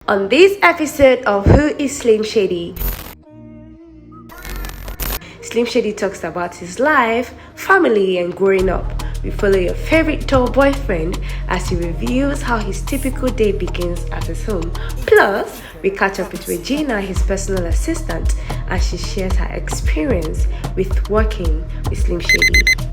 On this episode of Who is Slymshady, Slymshady talks about his life, family, and growing up. We follow your favorite tall boyfriend as he reveals how his typical day begins at his home. Plus, we catch up with Regina, his personal assistant, as she shares her experience with working with Slymshady.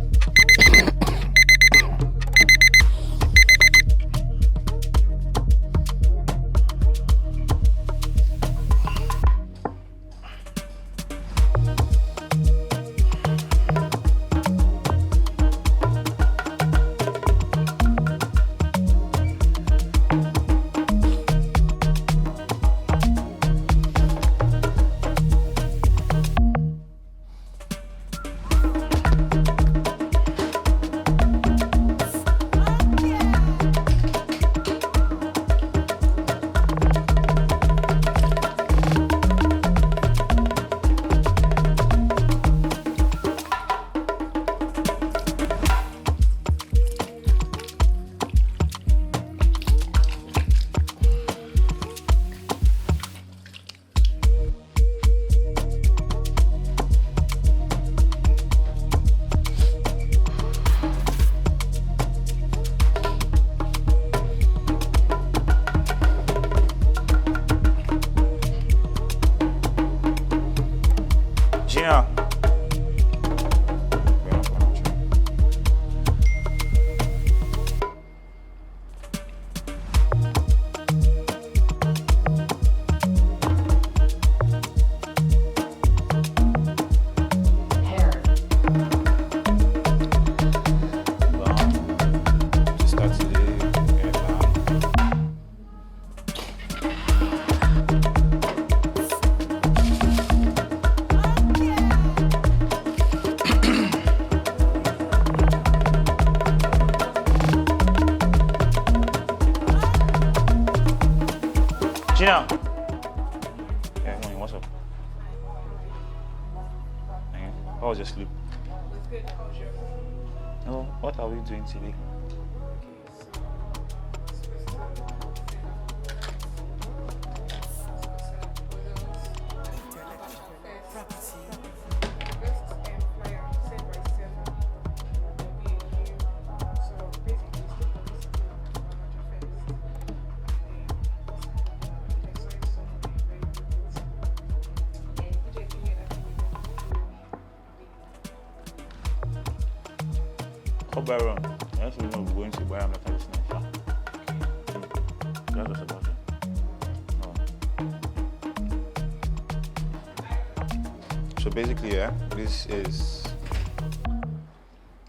Gina. Gina. Yeah, honey, what's up? How was your sleep? It was good. How was yours? No, what are we doing today? Oh, Baron, I actually know we're going to buy after this night. That's what's about it. Oh. So basically, yeah, this is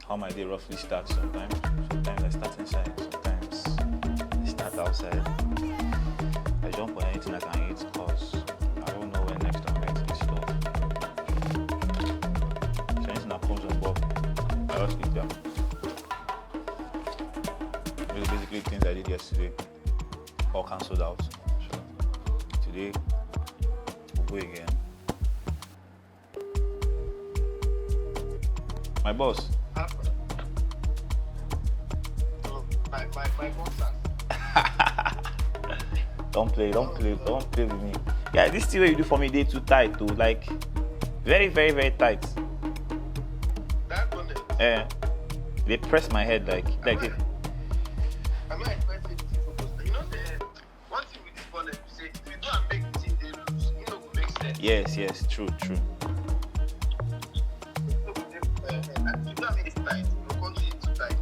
how my day roughly starts sometimes. Sometimes I start inside, sometimes I start outside. I jump on anything I can eat because I don't know when next I'm going to eat stuff. So anything that comes on board, I just eat them. These are basically things I did yesterday, all cancelled out. So today we'll go again. My boss. My boss. Don't play with me. Yeah, this thing you do for me, they too tight though, like very, very, very tight. That one. Yeah, they press my head like it. I'm not expecting to focus. You know, one thing with this ball, you say, if you go and make the team they lose, you know, make sense. Yes, true. You don't make it tight. Your country is too tight.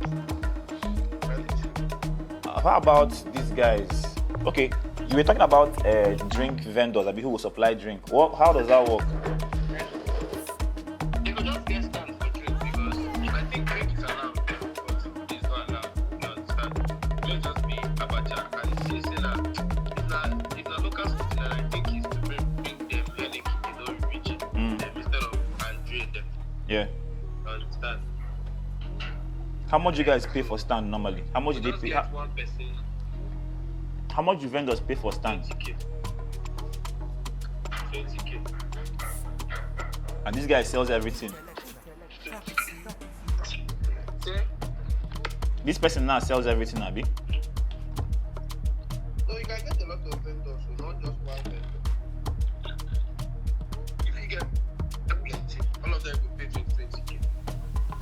How about these guys? Okay, you were talking about drink vendors, who will supply drink. How does that work? They could just get stand for drink because if I think drink is allowed, but food is not allowed. You understand? It'll just be abacha and say that if the local something that I think is to bring them headache, they don't reach it. Them instead of and drain them. Yeah. You understand? How much you guys pay for stand normally? How much do they pay? One person. How much do vendors pay for stand? 20K. 20K. And this guy sells everything. This person now sells everything, Abi. So you can get a lot of vendors,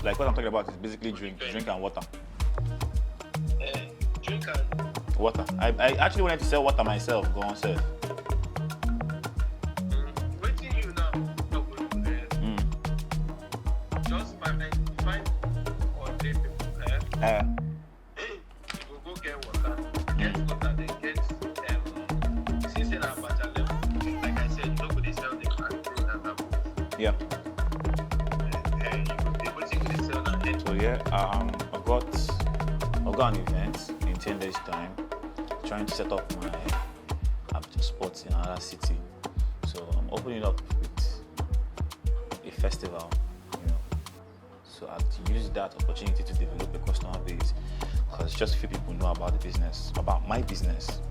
Like what I'm talking about is basically drink and water. Drink and Water. I actually wanted to sell water myself. Go on, sir. waiting you now. Just find or date people. You will go get water. Get water, then get since you're at Baja level, like I said, nobody sell the canteen and that. Yeah. What you gonna sell now? So yeah, I've got an event in 10 days time, trying to set up my sports in another city. So I'm opening up with a festival, So I've used that opportunity to develop a customer base, because just a few people know about the business, about my business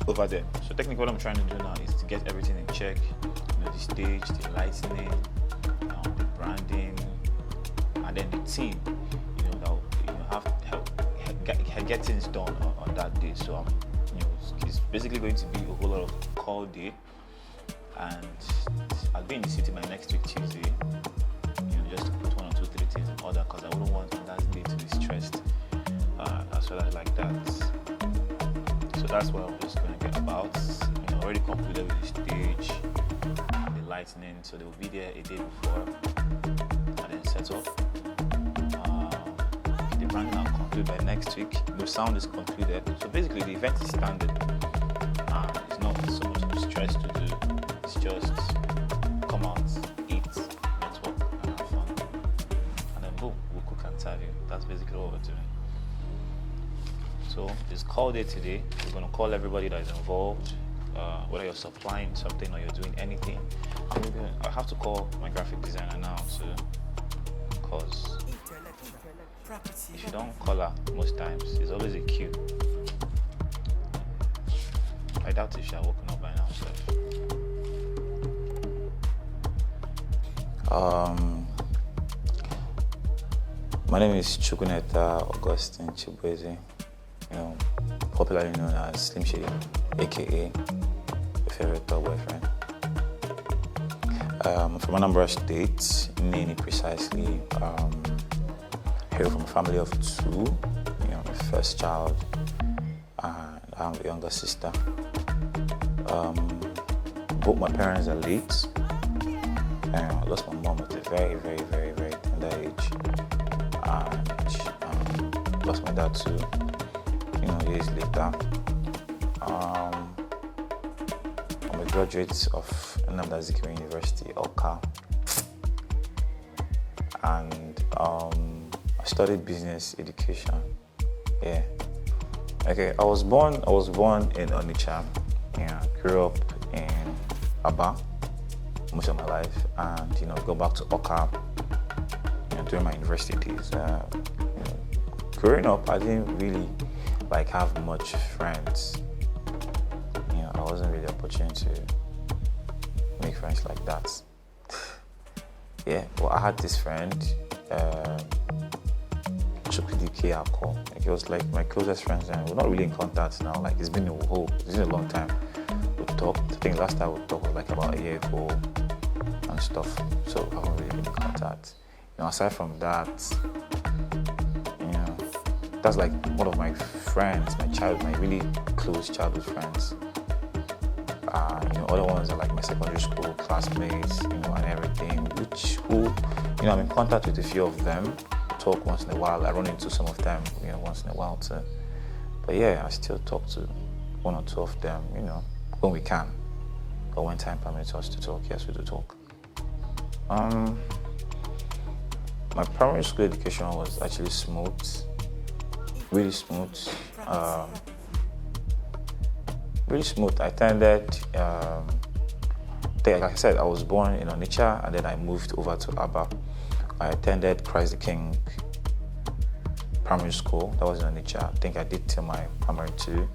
over there. So technically what I'm trying to do now is to get everything in check, the stage, the lighting, the branding, and then the team, that will, get things done on that day. So it's basically going to be a whole lot of call day, and I'll be in the city by next week Tuesday, just to put 1 or 2, 3 things in order, because I wouldn't want on that day to be stressed as well as like that. So that's what I'm just going to get about. Already concluded with the stage, the lighting, so they will be there a day before, and then set up. The branding will conclude by next week. The sound is concluded. So basically the event is standard. It's not so much of stress to do. It's just come out, eat, network, and have fun. And then boom, we'll cook and serve you. That's basically what we're doing. So it's call day today. We're going to call everybody that is involved, whether you're supplying something or you're doing anything. I have to call my graphic designer now too, because if you don't call her most times, it's always a queue. I doubt if she has woken up by now. My name is Chukuneta Augustine Chibweze, popularly known as Slymshady, aka your favorite dog boyfriend. I'm from Anambra State, Nini precisely. Hail from a family of 2, my first child, and I have a younger sister. Both my parents are late, and I lost my mom at a very, very, very, very tender age, and lost my dad too, years later. I'm a graduate of Nnamdi Azikiwe University, Awka, and I studied business education. Yeah. Okay. I was born in Onitsha. Grew up in Aba most of my life, and go back to Awka during my university days. Growing up, I didn't really have much friends. I wasn't really opportunity to make friends like that. Yeah. Well, I had this friend. He was like my closest friends, and we're not really in contact now. It's been a long time. We talked. I think last time we talked was about a year ago and stuff. So I haven't really been in contact. Aside from that, that's one of my friends, my really close childhood friends. Other ones are my secondary school classmates, and everything. I'm in contact with a few of them. Talk once in a while. I run into some of them, once in a while too. But yeah, I still talk to 1 or 2 of them, when we can. Or when time permits us to talk, yes, we do talk. My primary school education was actually smooth, really smooth. Really smooth. I attended, like I said, I was born in Onitsha, and then I moved over to Aba. I attended Christ the King primary school. That was in Onitsha. I think I did till my primary 2, and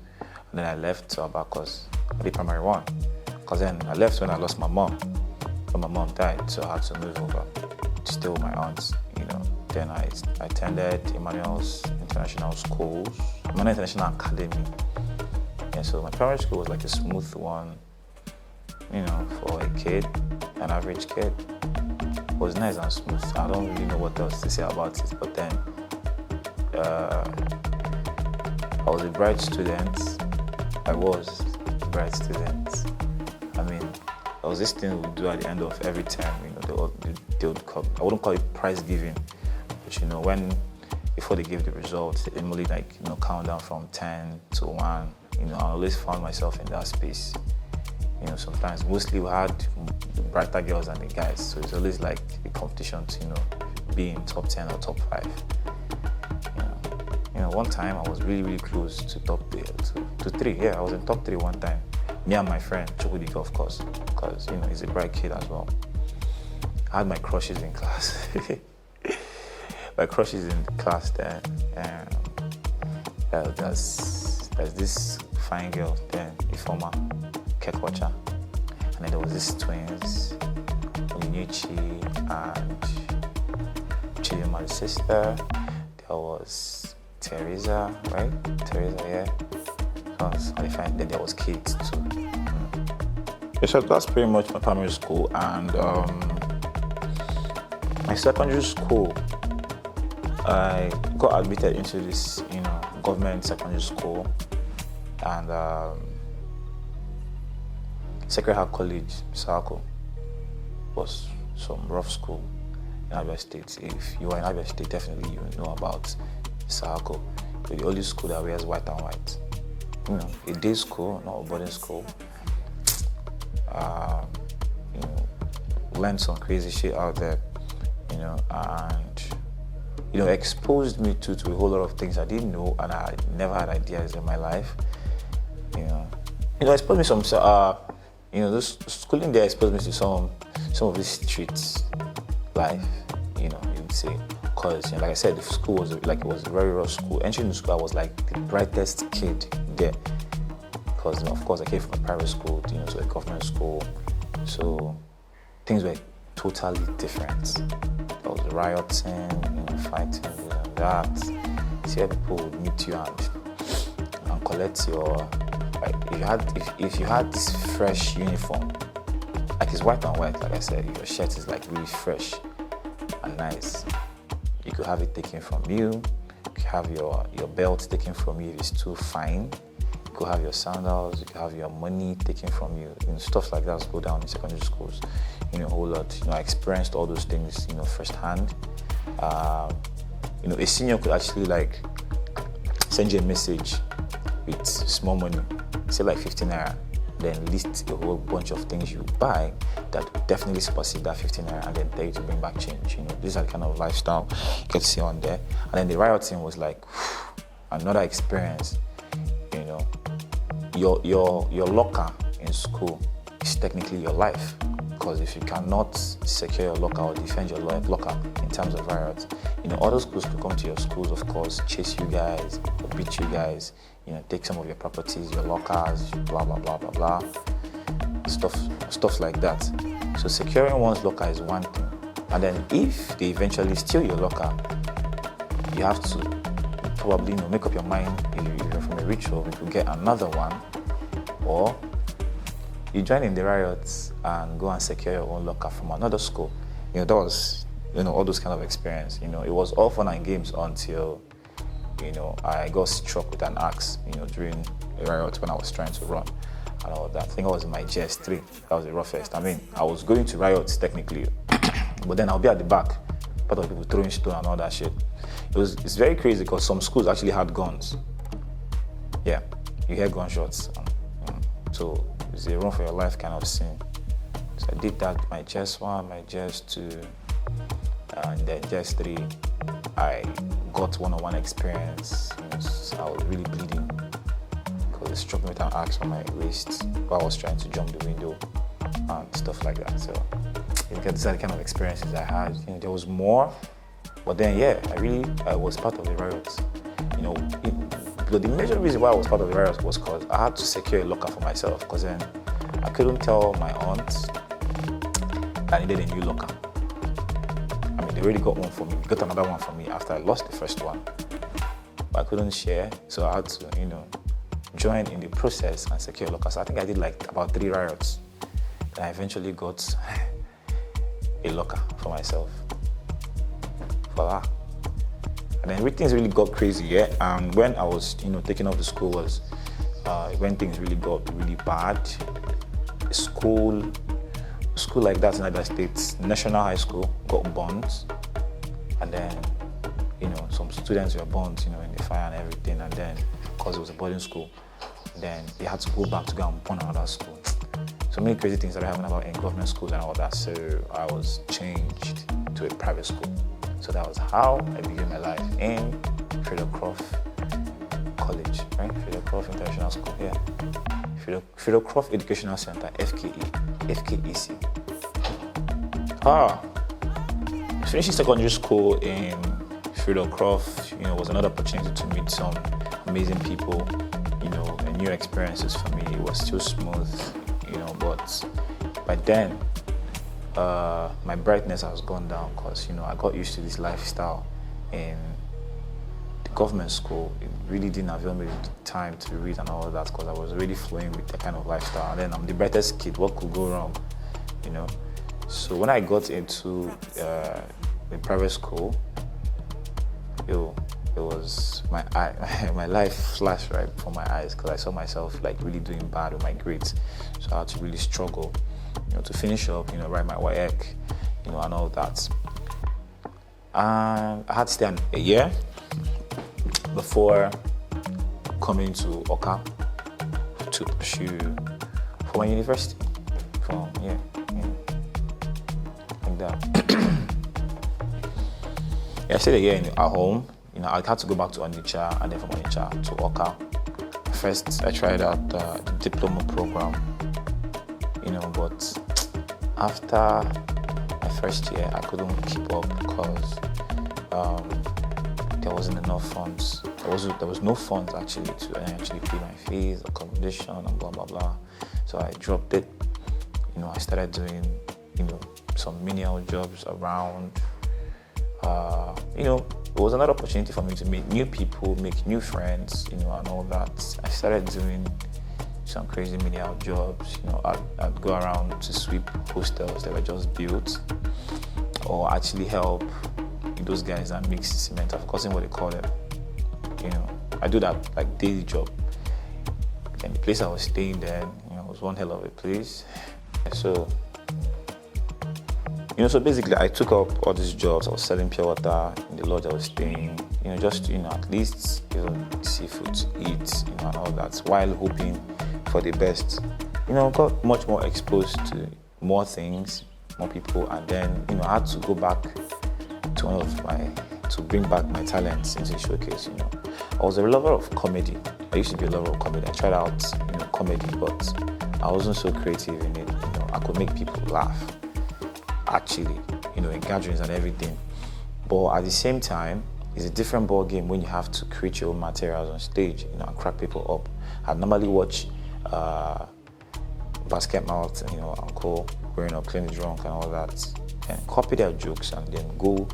then I left to Aba because I did primary 1. Because then I left when I lost my mom. When my mom died, so I had to move over to stay with my aunts. Then I attended Emmanuel's International Schools, Emmanuel International Academy. And so my primary school was a smooth one, for a kid, an average kid. was nice and smooth. I don't really know what else to say about it. But then I was a bright student. I was a bright student. I mean, there was this thing we would do at the end of every term. They would call, I wouldn't call it prize giving, but when before they gave the results, they normally count down from 10 to 1. I always found myself in that space. Sometimes mostly we had brighter girls than the guys, so it's always like a competition to be in top 10 or top 5. One time I was really, really close to top 3. Yeah, I was in top 3 one time. Me and my friend Chukudika, of course, because he's a bright kid as well. I had my crushes in class. My crushes in class then. There's this fine girl then, a former cake watcher, and then there was these twins, Onyinyechi and Chidima's sister. There was Teresa, right? Teresa, yeah. Then there was Kate too. Yeah, so that's pretty much my primary school, and my secondary school, I got admitted into this, government secondary school, and Sacred Heart College, Sako, was some rough school in Abia State. If you are in Abia State, definitely you know about Sako. The only school that wears white and white. A day school, not a boarding school. Learned some crazy shit out there, and exposed me to a whole lot of things I didn't know, and I never had ideas in my life. Exposed me some, this schooling there exposed me to some of this street life, you'd say. Because, like I said, the school was it was a very rough school. Entering the school, I was like the brightest kid there. Because, of course, I came from a private school, to a government school. So things were totally different. There was rioting, fighting, and that. See how people would meet you and collect your, if you had this fresh uniform, like it's white and white, like I said, your shirt is like really fresh and nice. You could have it taken from you. You could have your belt taken from you if it's too fine. You could have your sandals. You could have your money taken from you. Stuff like that go down in secondary schools. A whole lot. I experienced all those things, firsthand. A senior could actually send you a message with small money, say like 15 naira. Then list a whole bunch of things you buy that would definitely supersede that 15 naira, and then tell you to bring back change. These are the kind of lifestyle you get to see on there. And then the rioting was like another experience. Your locker in school is technically your life, because if you cannot secure your locker or defend your locker in terms of riots, other schools could come to your schools, of course, chase you guys, or beat you guys. Take some of your properties, your lockers, blah, blah, blah, blah, blah. Stuff like that. So securing one's locker is one thing. And then if they eventually steal your locker, you have to probably make up your mind. If you're from a rich home, you could get another one. Or you join in the riots and go and secure your own locker from another school. That was, all those kind of experience. It was all fun and games until I got struck with an axe, during a riot when I was trying to run and all that. I think I was in my GS3. That was the roughest. I mean, I was going to riots technically, but then I'll be at the back, part of people throwing stone and all that shit. It's very crazy because some schools actually had guns. Yeah, you hear gunshots. So it's a run for your life kind of scene. So I did that, my GS1, my GS2, and then GS3. I got one-on-one experience. So I was really bleeding because it struck me with an axe on my waist while I was trying to jump the window and stuff like that. So these are the kind of experiences I had. There was more, but then I was part of the riots. But the major reason why I was part of the riots was because I had to secure a locker for myself, because then I couldn't tell my aunt I needed a new locker. I mean, they already got one for me. They got another one for me after I lost the first one. But I couldn't share, so I had to, join in the process and secure a locker. So I think I did about 3 riots. Then I eventually got a locker for myself. Voila. And then everything's really got crazy, yeah. And when I was, taking off the school was when things really got really bad. School like that in United States, National High School got burnt, and then some students were burnt, in the fire and everything. And then because it was a boarding school, then they had to go back to go and burn another school. So many crazy things that happened about in government schools and all that. So I was changed to a private school. So that was how I began my life in Croft College, right? Croft International School, yeah. Croft Educational Center, FKEC. Finishing secondary school in Croft, was another opportunity to meet some amazing people, and new experiences for me. It was still smooth, but by then, my brightness has gone down because, I got used to this lifestyle in the government school. It really didn't avail me the time to read and all of that because I was already flowing with the kind of lifestyle. And then I'm the brightest kid, what could go wrong, So when I got into the private school, it was my life flashed right before my eyes because I saw myself like really doing bad with my grades. So I had to really struggle, to finish up, write my WAEC, and all that. And I had to stay a year before coming to Oka to pursue for my university. Like that. I stayed a year at home. I had to go back to Onitsha and then from Onitsha to Oka. First, I tried out the diploma program, but after my first year, I couldn't keep up because there wasn't enough funds. There was no funds actually to actually pay my fees, accommodation, and blah blah blah. So I dropped it. I started doing some menial jobs around. It was another opportunity for me to meet new people, make new friends, and all that. I started doing some crazy menial jobs. I'd go around to sweep hostels that were just built, or actually help those guys that mix cement. I've forgotten what they call them. I do that like daily job. And the place I was staying there, was one hell of a place. So basically I took up all these jobs. I was selling pure water in the lodge I was staying, just to, at least, seafood to eat, and all that, while hoping for the best. Got much more exposed to more things, more people, and then, I had to go back to bring back my talents into the showcase, I was a lover of comedy. I used to be a lover of comedy. I tried out, comedy, but I wasn't so creative in it. I could make people laugh, actually, in gatherings and everything. But at the same time, it's a different ball game when you have to create your own materials on stage, and crack people up. I normally watch Basket Mouth, Uncle growing up, Clearly Drunk, and all that, and copy their jokes and then go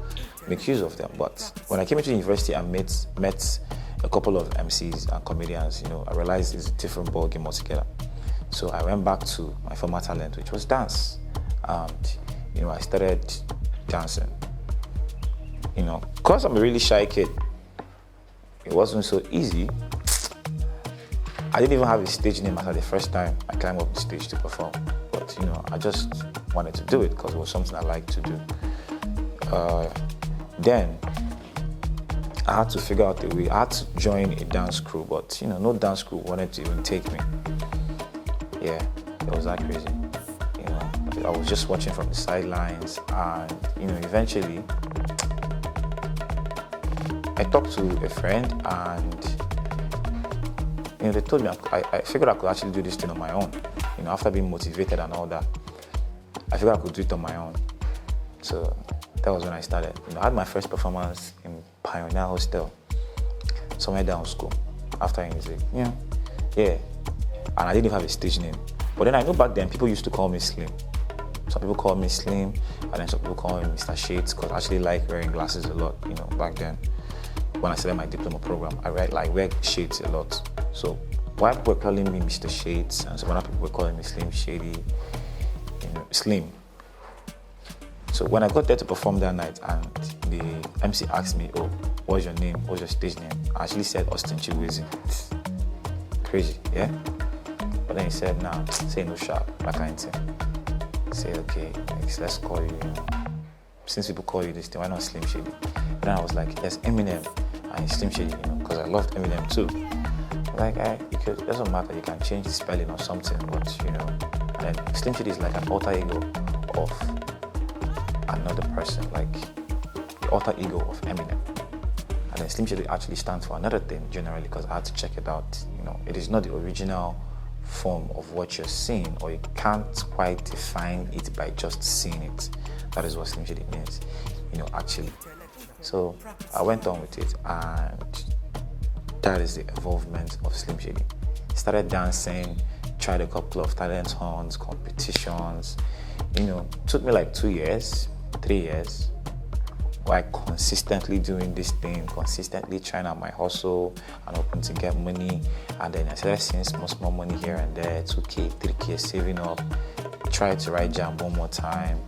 make use of them. But when I came into university and met a couple of MCs and comedians, I realized it's a different ball game altogether. So I went back to my former talent, which was dance, and I started dancing. Because I'm a really shy kid, it wasn't so easy. I didn't even have a stage name after the first time I climbed up the stage to perform. But, I just wanted to do it because it was something I liked to do. Then, I had to figure out a way. I had to join a dance crew, but, no dance crew wanted to even take me. Yeah, it was that crazy. I was just watching from the sidelines, and, eventually, I talked to a friend, and they told me I figured I could actually do this thing on my own. After being motivated and all that, I figured I could do it on my own. So that was when I started. I had my first performance in Pioneer Hostel, somewhere down school, after music. Yeah. And I didn't even have a stage name. But then I know back then people used to call me Slim. Some people call me Slim, and then some people call me Mr. Shades, because I actually like wearing glasses a lot, back then. When I started my diploma program, I wear shades a lot. So while people were calling me Mr. Shades, and some other people were calling me Slymshady, Slim. So when I got there to perform that night and the MC asked me, oh, what's your name? What's your stage name? I actually said Austin Chiwezi. Crazy, yeah? But then he said, nah, say no sharp, that kind of thing. Say, okay, let's call you, since people call you this thing, why not Slymshady? Then I was like, yes, Eminem and Slymshady, because I loved Eminem too. Like, it doesn't matter, you can change the spelling or something, but, and then Slymshady is like an alter ego of another person, like the alter ego of Eminem. And then Slymshady actually stands for another thing generally, because I had to check it out. It is not the original form of what you're seeing, or you can't quite define it by just seeing it. That is what Slymshady means, actually. So I went on with it, and that is the evolvement of Slymshady. Started dancing, tried a couple of talent hunts, competitions. Took me like 2 years, 3 years, like consistently doing this thing, consistently trying out my hustle and hoping to get money. And then I started seeing small money here and there, 2K, 3K, saving up. Tried to write JAM one more time,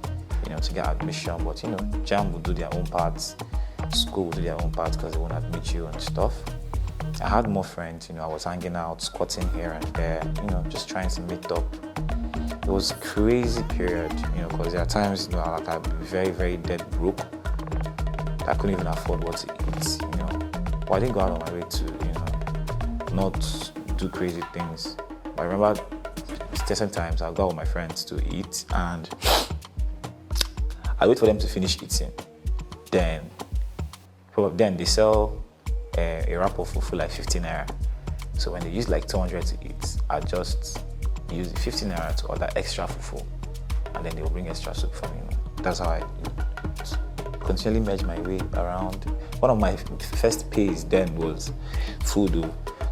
to get admission. But JAM will do their own parts, school will do their own parts because they won't admit you and stuff. I had more friends, I was hanging out, squatting here and there, just trying to meet up. It was a crazy period, because there are times, like I'd be very, very dead broke. I couldn't even afford what to eat, But I didn't go out of my way to, not do crazy things. But I remember certain times I'll go out with my friends to eat, and I wait for them to finish eating. Then they sell a wrap of fufu like 15 naira. So when they use like 200 to eat, I just use the 15 naira to order extra fufu, and then they will bring extra soup for me. That's how I continually merge my way around. One of my first pays then was food,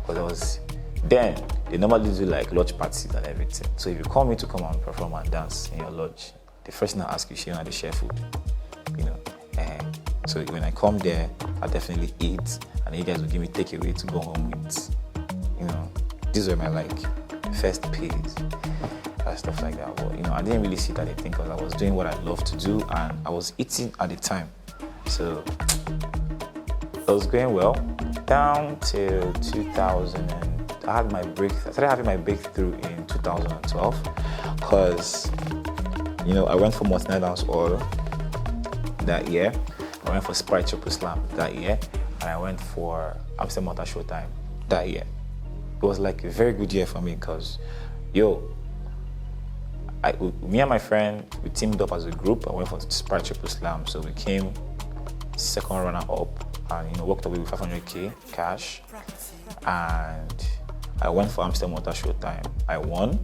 because then they normally do like lodge parties and everything. So if you call me to come and perform and dance in your lodge, the first thing I ask you, they share food, So when I come there, I definitely eat, and you guys will give me takeaway to go home with. These were my first pays and stuff like that. But I didn't really see that thing, because I was doing what I love to do, and I was eating at the time. So it was going well down till 2000, and I started having my breakthrough in 2012, because I went for Multinational Dance Oil that year. I went for Sprite Triple Slam that year, and I went for Amsterdam Motor Showtime that year. It was like a very good year for me, because, me and my friend, we teamed up as a group. I went for Sprite Triple Slam, so we came second runner up, and walked away with 500k cash. And I went for Amsterdam Motor Showtime. I won,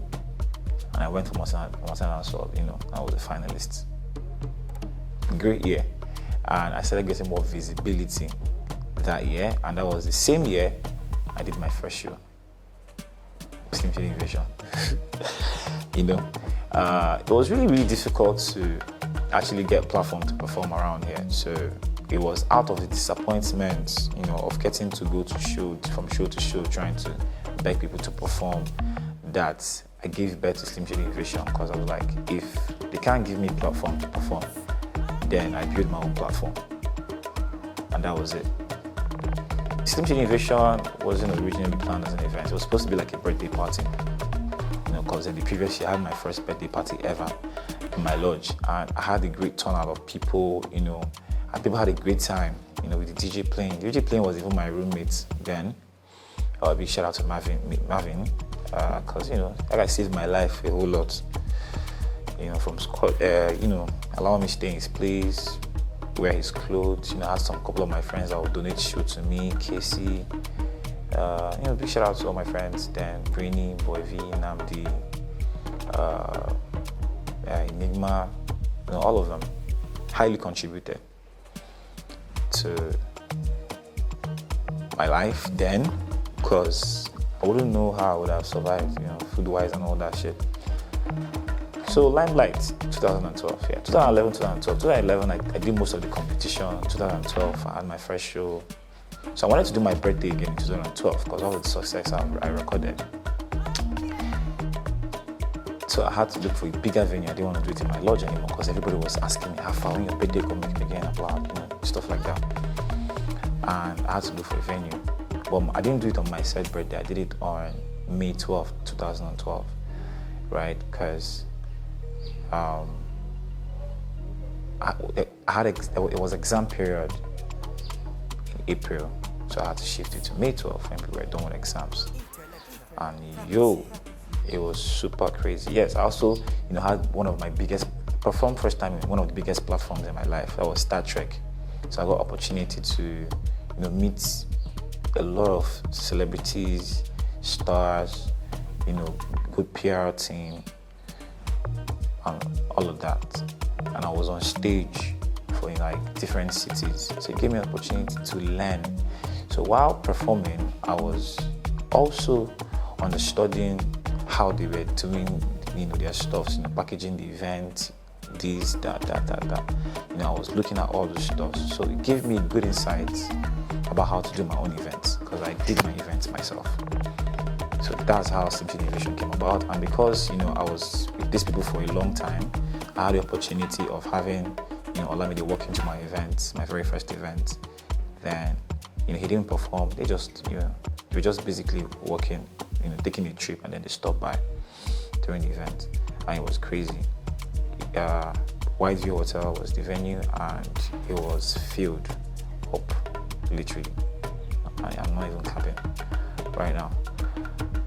and I went for Multinational Dance Oil. I was a finalist. Great year. And I started getting more visibility that year, and that was the same year I did my first show, Slymshady Invasion. It was really, really difficult to actually get a platform to perform around here. So it was out of the disappointment, of getting to go to from show to show, trying to beg people to perform, that I gave birth to Slymshady Invasion, because I was like, if they can't give me a platform to perform, then I built my own platform, and that was it. Slymshady Invasion wasn't originally planned as an event. It was supposed to be like a birthday party, because in the previous year I had my first birthday party ever in my lodge, and I had a great turnout of people, and people had a great time, with the DJ playing. The DJ playing was even my roommate then. A big shout out to Marvin, because that guy saved my life a whole lot. From allowing me to stay in his place, wear his clothes. I had couple of my friends that would donate shoe to me, Casey. Big shout out to all my friends then, Brainy, Boy V, Namdi, Enigma, all of them highly contributed to my life then, because I wouldn't know how I would have survived, food-wise and all that shit. So Limelight, 2012, 2011, 2012. 2011, I did most of the competition. 2012, I had my first show. So I wanted to do my birthday again in 2012, because all the success I recorded. So I had to look for a bigger venue. I didn't want to do it in my lodge anymore because everybody was asking me, how far, when your birthday, come make it again, blah, stuff like that. And I had to look for a venue. But I didn't do it on my said birthday. I did it on May 12th, 2012, right? Because it was exam period in April, so I had to shift it to May 12th when people were done with exams. And it was super crazy. Yes, I also, had one of my biggest, performed first time in one of the biggest platforms in my life. That was Star Trek. So I got opportunity to, meet a lot of celebrities, stars, good PR team, and all of that. And I was on stage for different cities. So it gave me an opportunity to learn. So while performing, I was also understudying how they were doing, their stuff, packaging the event, this, that. I was looking at all those stuff. So it gave me good insights about how to do my own events, because I did my events myself. So that's how Slymshady Innovation came about. And because, I was with these people for a long time, I had the opportunity of having, Olamide walk into my event, my very first event. Then, he didn't perform. They just, they were just basically walking, taking a trip, and then they stopped by during the event. And it was crazy. Whiteview Hotel was the venue, and it was filled up, literally. I'm not even capping right now.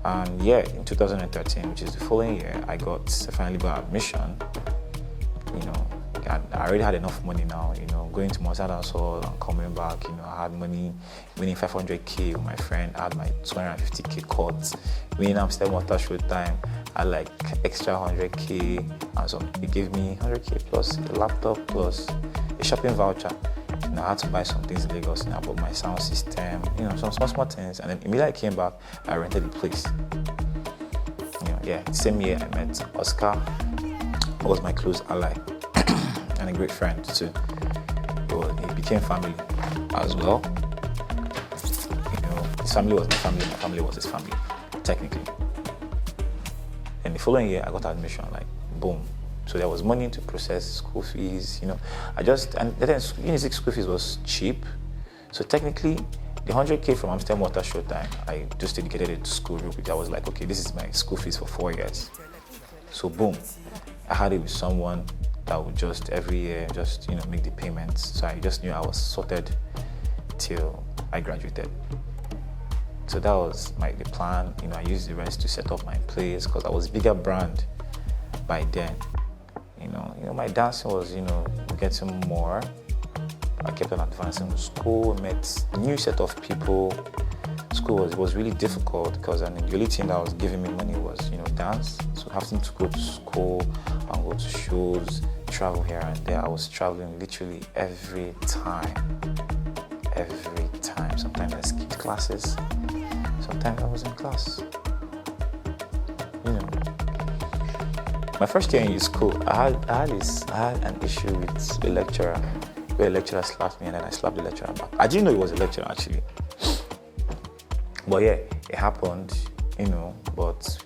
And in 2013, which is the following year, I finally got admission. I already had enough money now, going to Mozart Hall and coming back, I had money, winning 500K with my friend, I had my 250K cut, winning Amsterdam Water Show time, I had extra 100K, and so they gave me 100K plus a laptop plus a shopping voucher. I had to buy some things in Lagos, I bought my sound system, some small things, and then immediately I came back, I rented the place. Same year I met Oscar, who was my close ally and a great friend too. He became family as well. His family was my family, my family was his family, technically. And the following year I got admission, boom. So there was money to process school fees, and then Unizik school fees was cheap. So technically, the 100K from Amsterdam Water Show time, I just dedicated it to school real quick. I was like, okay, this is my school fees for 4 years. So boom, I had it with someone that would just every year just make the payments. So I just knew I was sorted till I graduated. So that was the plan. I used the rest to set up my place because I was a bigger brand by then. My dancing was getting more. I kept on advancing in school, met a new set of people. School was really difficult because the only thing that was giving me money was dance. So having to go to school and go to shows, travel here and there. I was traveling literally every time. Sometimes I skipped classes. Sometimes I was in class. My first year in school, I had an issue with a lecturer, where a lecturer slapped me and then I slapped the lecturer back. I didn't know he was a lecturer actually. But it happened, but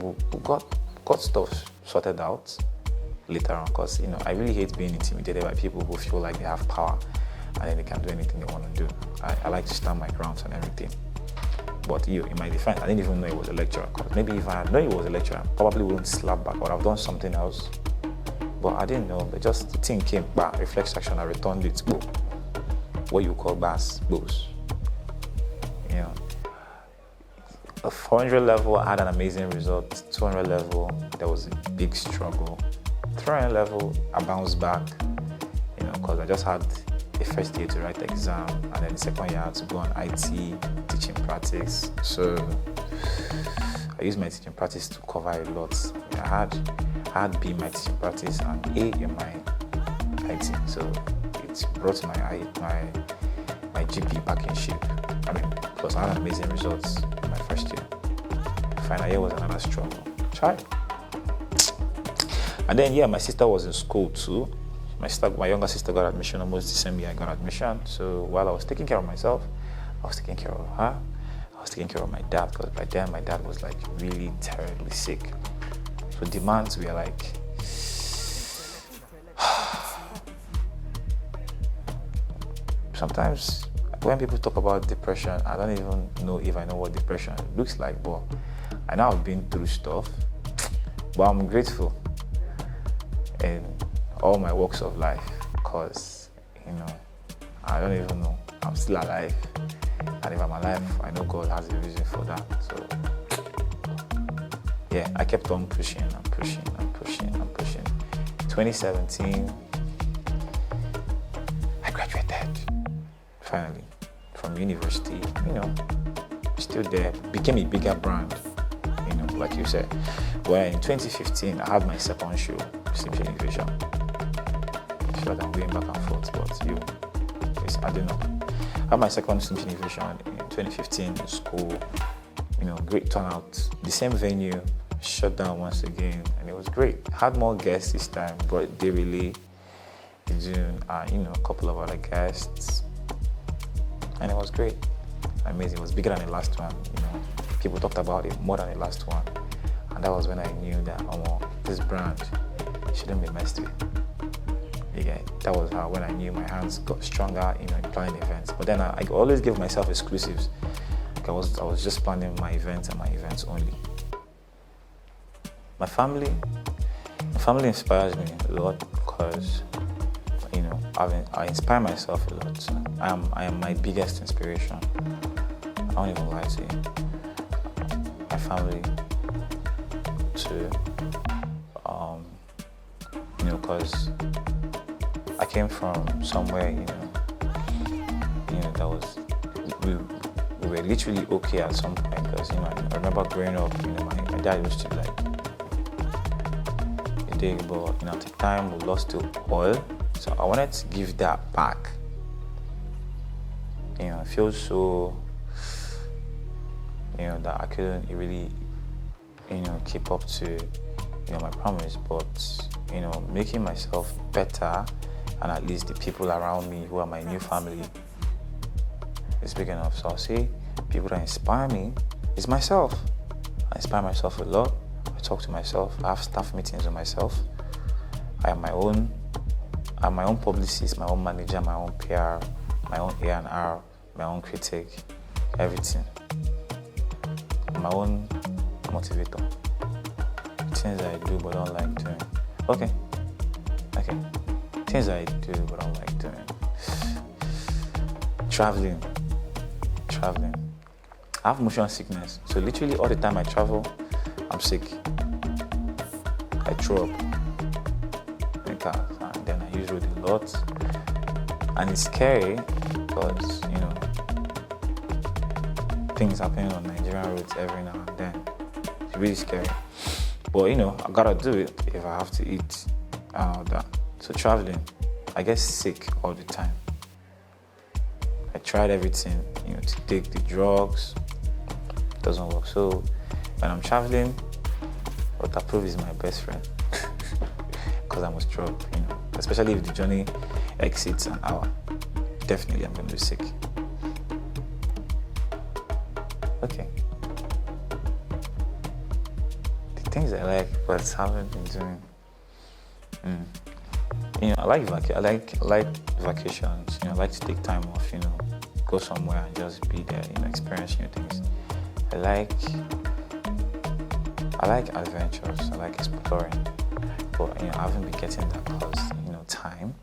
we got stuff sorted out later on because, I really hate being intimidated by people who feel like they have power and then they can do anything they want to do. I like to stand my grounds and everything. But in my defense, I didn't even know he was a lecturer. Because maybe if I had known he was a lecturer, I probably wouldn't slap back or I've done something else. But I didn't know. But just the thing came back, reflex action, I returned it. Boom. What you call bass, boos. A 400 level, I had an amazing result. 200 level, there was a big struggle. 300 level, I bounced back. Because I just had the first year to write the exam, and then the second year I had to go on IT teaching practice. So I used my teaching practice to cover a lot. I had B in my teaching practice and A in my IT. So it brought my GP back in shape. Plus I had amazing results in my first year. Final year was another struggle. Try. And then my sister was in school too. My younger sister got admission almost the same year I got admission. So while I was taking care of myself, I was taking care of her. I was taking care of my dad because by then my dad was really terribly sick. So demands were like, sometimes when people talk about depression, I don't even know if I know what depression looks like, but I know I've been through stuff, but I'm grateful in all my walks of life, because, I don't even know, I'm still alive, and if I'm alive, I know God has a reason for that. So yeah, I kept on pushing. 2017, I graduated finally from university, still there, became a bigger brand, like you said. When in 2015, I had my second show, Slymshady Vision. I feel like I'm going back and forth, but it's adding up. I had my second Slymshady Vision in 2015 in school, great turnout. The same venue, shut down once again, and it was great. Had more guests this time, brought Daily, June, and a couple of other guests, and it was great. Amazing. It was bigger than the last one. People talked about it more than the last one, and that was when I knew that this brand shouldn't be messed with. Yeah, that was how, when I knew my hands got stronger, in planning events. But then I always give myself exclusives. Like I was just planning my events and my events only. My family inspires me a lot, because I inspire myself a lot. So I am my biggest inspiration. I don't even lie to you. My family too, because I came from somewhere, that was, we were literally okay at some point, because I remember growing up, my dad used to like, but at the time we lost to oil, so I wanted to give that back. I feel so, that I couldn't really, keep up to, my promise, but making myself better, and at least the people around me who are my new family is big enough. So I'll say people that inspire me is myself. I inspire myself a lot. I talk to myself. I have staff meetings with myself. I'm my own publicist, my own manager, my own PR, my own A&R, my own critic, everything. I'm my own motivator. Things I do but don't like doing. Okay. Things I do but don't like doing. Traveling. I have motion sickness, so literally all the time I travel, I'm sick. I throw up in cars, and then I use road a lot, and it's scary because things happening on Nigerian roads every now and then. It's really scary, but I gotta do it if I have to eat and all that. So traveling, I get sick all the time. I tried everything, to take the drugs, it doesn't work. So when I'm traveling, waterproof is my best friend, because I must drop, especially if the journey exceeds an hour. Definitely I'm going to be sick. Okay. The things I like but haven't been doing. I like vacations. I like to take time off. Go somewhere and just be there. Experience new things. I like adventures. I like exploring. But I haven't been getting that because time.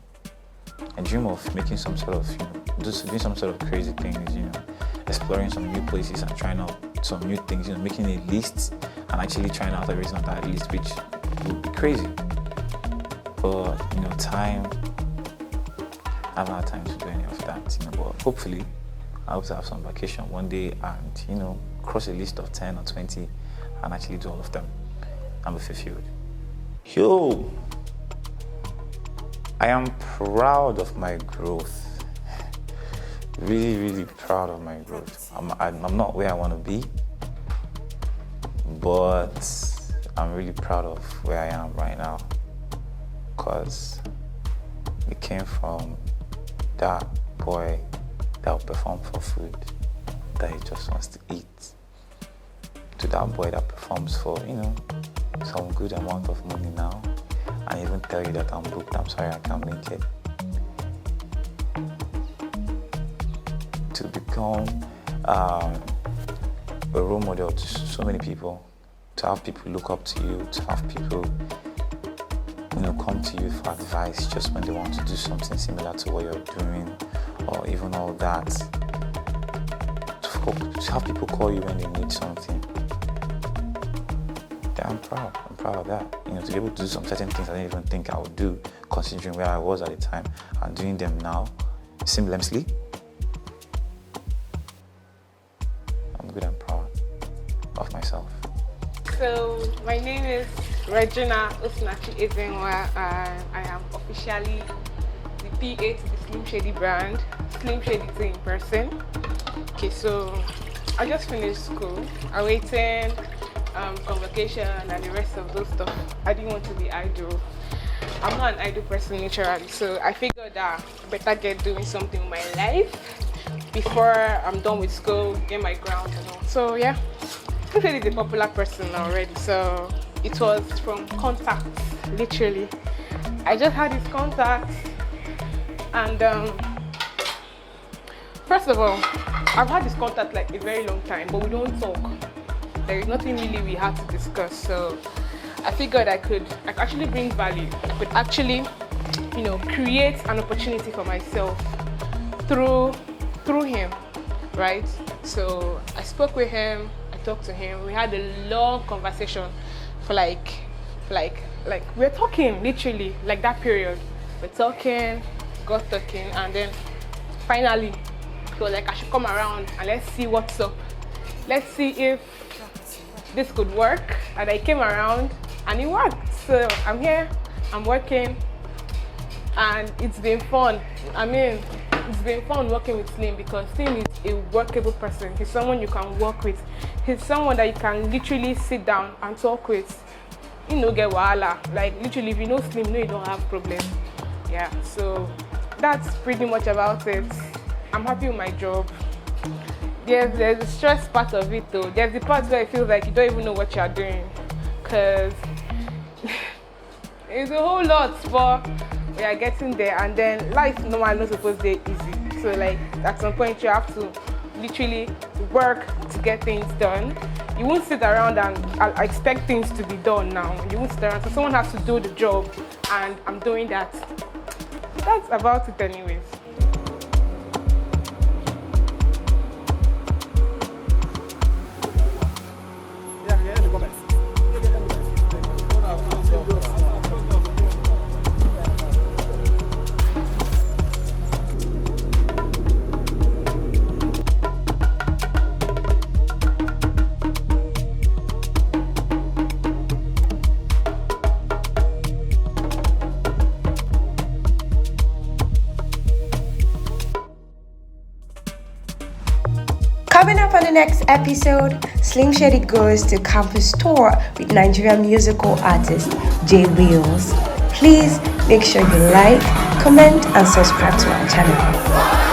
I dream of making some sort of just doing some sort of crazy things. Exploring some new places and trying out some new things. Making a list and actually trying out everything on that list, which would be crazy. But time, I haven't had time to do any of that. But hopefully, I hope to have some vacation one day and cross a list of 10 or 20 and actually do all of them and be fulfilled. Yo, I am proud of my growth. Really, really proud of my growth. I'm not where I want to be, but I'm really proud of where I am right now, because it came from that boy that will perform for food, that he just wants to eat. to that boy that performs for, some good amount of money now, and even tell you that I'm booked, I'm sorry, I can't make it. To become a role model to so many people, to have people look up to you, to have people come to you for advice just when they want to do something similar to what you're doing, or even all that. To have people call you when they need something. Yeah, I'm proud of that. To be able to do some certain things I didn't even think I would do, considering where I was at the time, and doing them now seamlessly. I'm good and proud of myself. So my name is Regina Osnachi Ezenwa, and I am officially the PA to the Slymshady brand. Slymshady in person. Okay, so I just finished school, awaiting convocation and the rest of those stuff. I didn't want to be idle. I'm not an idle person naturally, so I figured that I better get doing something with my life before I'm done with school, get my ground and all. So yeah, Slymshady is a popular person already, so it was from contact, literally. I just had his contact, and first of all, I've had this contact like a very long time, but we don't talk. There is nothing really we had to discuss, so I figured I could actually bring value. I could actually, create an opportunity for myself through him, right? So I spoke with him, I talked to him, we had a long conversation for like we're talking literally like that period. We're talking, got talking, and then finally he was like, I should come around and let's see what's up. Let's see if this could work. And I came around and it worked. So I'm here, I'm working, and it's been fun. It's been fun working with Slim, because Slim is a workable person. He's someone you can work with. He's someone that you can literally sit down and talk with. Get wahala. Like literally, if you know Slim, you don't have problems. Yeah, so that's pretty much about it. I'm happy with my job. There's the stress part of it though. There's the part where it feels like you don't even know what you're doing, because it's a whole lot, but we are getting there. And then life normally not supposed to be easy. So like at some point you have to literally work to get things done. You won't sit around and expect things to be done now. You won't sit around. So someone has to do the job, and I'm doing that. That's about it anyways. Coming up on the next episode, Slymshady goes to campus tour with Nigerian musical artist J Wheels. Please make sure you like, comment, and subscribe to our channel.